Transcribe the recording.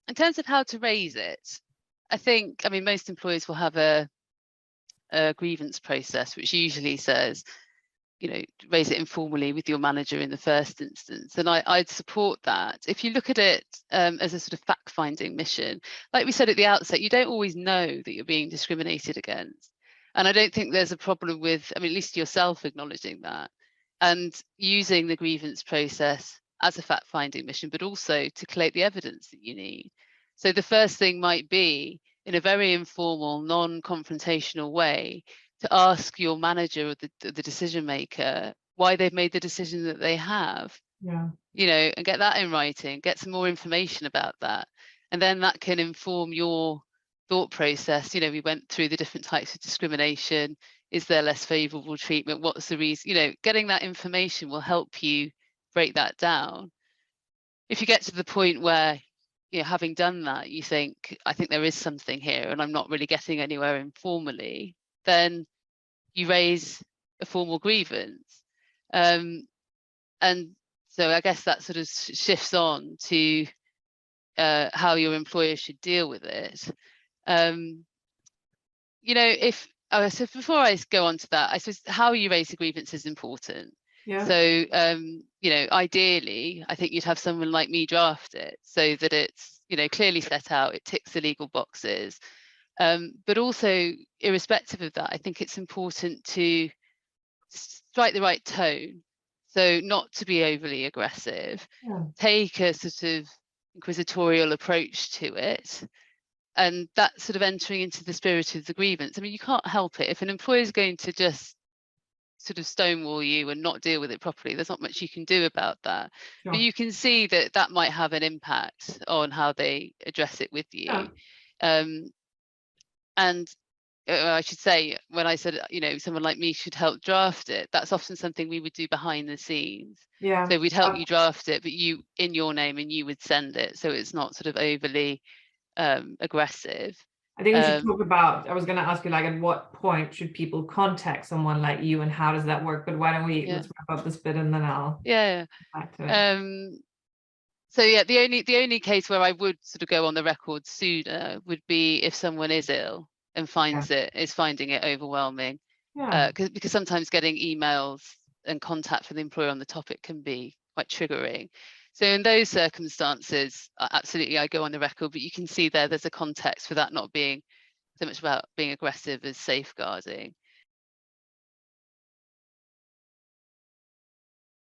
in terms of how to raise it, I think, I mean, most employers will have a grievance process, which usually says, you know, raise it informally with your manager in the first instance. And I'd support that. If you look at it as a sort of fact-finding mission, like we said at the outset, you don't always know that you're being discriminated against. And I don't think there's a problem with, I mean, at least yourself acknowledging that and using the grievance process as a fact-finding mission, but also to collate the evidence that you need. So the first thing might be, in a very informal, non-confrontational way, to ask your manager or the decision maker why they've made the decision that they have. Yeah. You know, and get that in writing, get some more information about that. And then that can inform your thought process. You know, we went through the different types of discrimination. Is there less favorable treatment? What's the reason? You know, getting that information will help you break that down. If you get to the point where, you know, having done that, you think, I think there is something here and I'm not really getting anywhere informally, then you raise a formal grievance. And so I guess that sort of shifts on to how your employer should deal with it. You know, so before I go on to that, I suppose how you raise a grievance is important. Yeah. So, you know, ideally, I think you'd have someone like me draft it so that it's, you know, clearly set out, it ticks the legal boxes. But also, irrespective of that, I think it's important to strike the right tone. So not to be overly aggressive, take a sort of inquisitorial approach to it. And that sort of entering into the spirit of the grievance. I mean, you can't help it. If an employer is going to just sort of stonewall you and not deal with it properly, there's not much you can do about that. Sure. But you can see that that might have an impact on how they address it with you. Yeah. And I should say, when I said, you know, someone like me should help draft it, that's often something we would do behind the scenes. Yeah. So we'd help you draft it, but you in your name, and you would send it. So it's not sort of overly aggressive. I think we should talk about, I was going to ask you, like, at what point should people contact someone like you and how does that work? But why don't we, let's wrap up this bit and then I'll come back to it. So yeah, the only case where I would sort of go on the record sooner would be if someone is ill and is finding it overwhelming. Because sometimes getting emails and contact from the employer on the topic can be quite triggering. So in those circumstances, absolutely, I go on the record, but you can see there's a context for that not being so much about being aggressive as safeguarding.